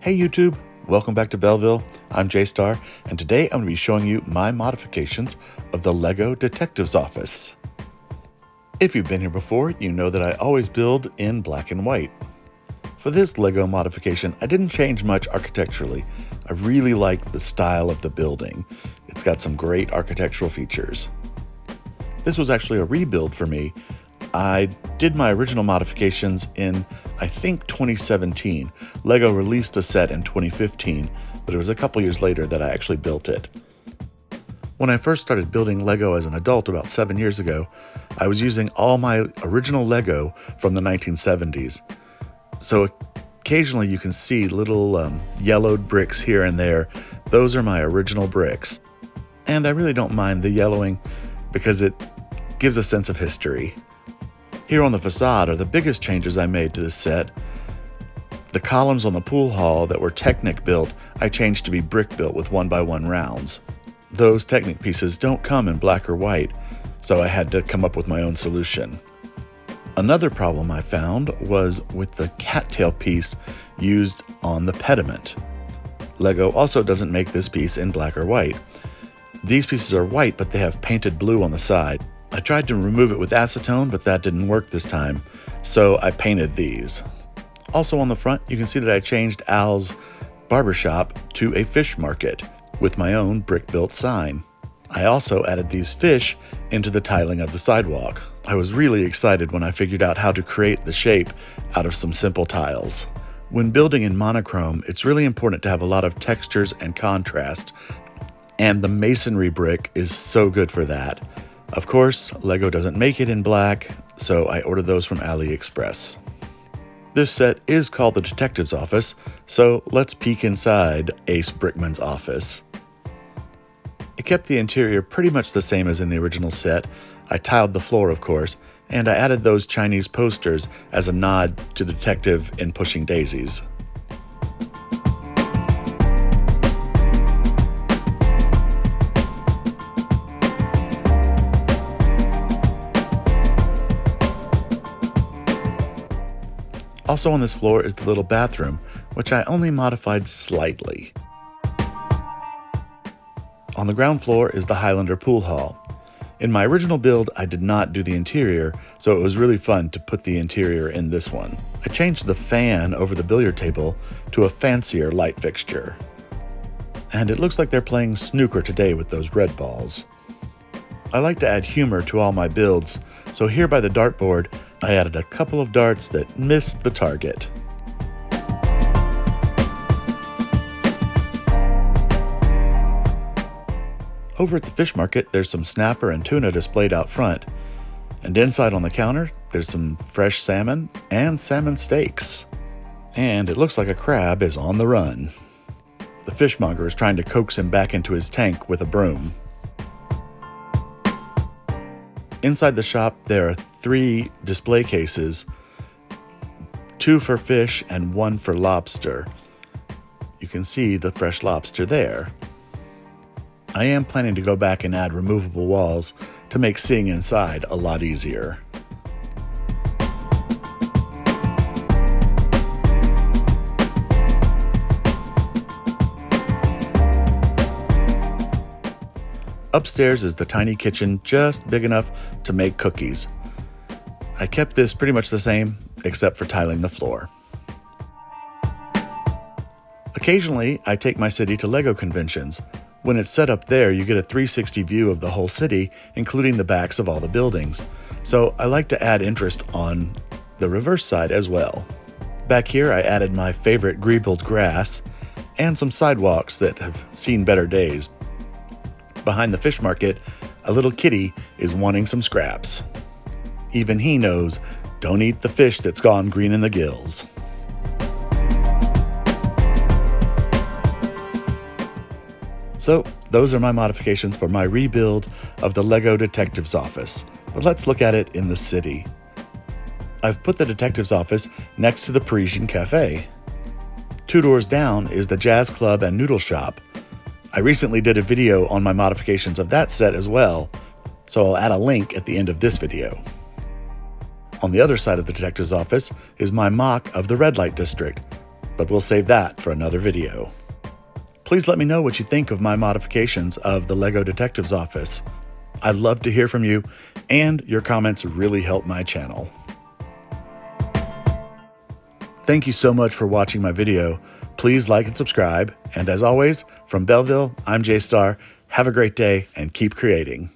Hey YouTube, welcome back to Belleville. I'm J-Star, and today I'm going to be showing you my modifications of the LEGO Detective's Office. If you've been here before, you know that I always build in black and white. For this LEGO modification, I didn't change much architecturally. I really like the style of the building. It's got some great architectural features. This was actually a rebuild for me. I did my original modifications in, I think, 2017. LEGO released a set in 2015, but it was a couple years later that I actually built it. When I first started building LEGO as an adult about 7 years ago, I was using all my original LEGO from the 1970s. So occasionally you can see little yellowed bricks here and there. Those are my original bricks. And I really don't mind the yellowing because it gives a sense of history. Here on the facade are the biggest changes I made to this set. The columns on the pool hall that were Technic built, I changed to be brick built with 1x1 rounds. Those Technic pieces don't come in black or white, so I had to come up with my own solution. Another problem I found was with the cattail piece used on the pediment. LEGO also doesn't make this piece in black or white. These pieces are white, but they have painted blue on the side. I tried to remove it with acetone, but that didn't work this time, so I painted these. Also on the front, you can see that I changed Al's barbershop to a fish market with my own brick-built sign. I also added these fish into the tiling of the sidewalk. I was really excited when I figured out how to create the shape out of some simple tiles. When building in monochrome, it's really important to have a lot of textures and contrast, and the masonry brick is so good for that. Of course, LEGO doesn't make it in black, so I ordered those from AliExpress. This set is called the Detective's Office, so let's peek inside Ace Brickman's office. I kept the interior pretty much the same as in the original set. I tiled the floor, of course, and I added those Chinese posters as a nod to the detective in Pushing Daisies. Also on this floor is the little bathroom, which I only modified slightly. On the ground floor is the Highlander pool hall. In my original build, I did not do the interior, so it was really fun to put the interior in this one. I changed the fan over the billiard table to a fancier light fixture. And it looks like they're playing snooker today with those red balls. I like to add humor to all my builds, so here by the dartboard, I added a couple of darts that missed the target. Over at the fish market, there's some snapper and tuna displayed out front. And inside on the counter, there's some fresh salmon and salmon steaks. And it looks like a crab is on the run. The fishmonger is trying to coax him back into his tank with a broom. Inside the shop, there are 3 display cases, 2 for fish and 1 for lobster. You can see the fresh lobster there. I am planning to go back and add removable walls to make seeing inside a lot easier. Upstairs is the tiny kitchen, just big enough to make cookies. I kept this pretty much the same, except for tiling the floor. Occasionally, I take my city to LEGO conventions. When it's set up there, you get a 360 view of the whole city, including the backs of all the buildings. So I like to add interest on the reverse side as well. Back here, I added my favorite greebled grass and some sidewalks that have seen better days. Behind the fish market, a little kitty is wanting some scraps. Even he knows, don't eat the fish that's gone green in the gills. So, those are my modifications for my rebuild of the LEGO Detective's Office. But let's look at it in the city. I've put the detective's office next to the Parisian Cafe. 2 doors down is the Jazz Club and Noodle Shop. I recently did a video on my modifications of that set as well, so I'll add a link at the end of this video. On the other side of the detective's office is my mock of the red light district. but we'll save that for another video. Please let me know what you think of my modifications of the LEGO Detectives Office. I'd love to hear from you, and your comments really help my channel. Thank you so much for watching my video. Please like and subscribe. And as always, from Belleville, I'm J-Star. Have a great day and keep creating.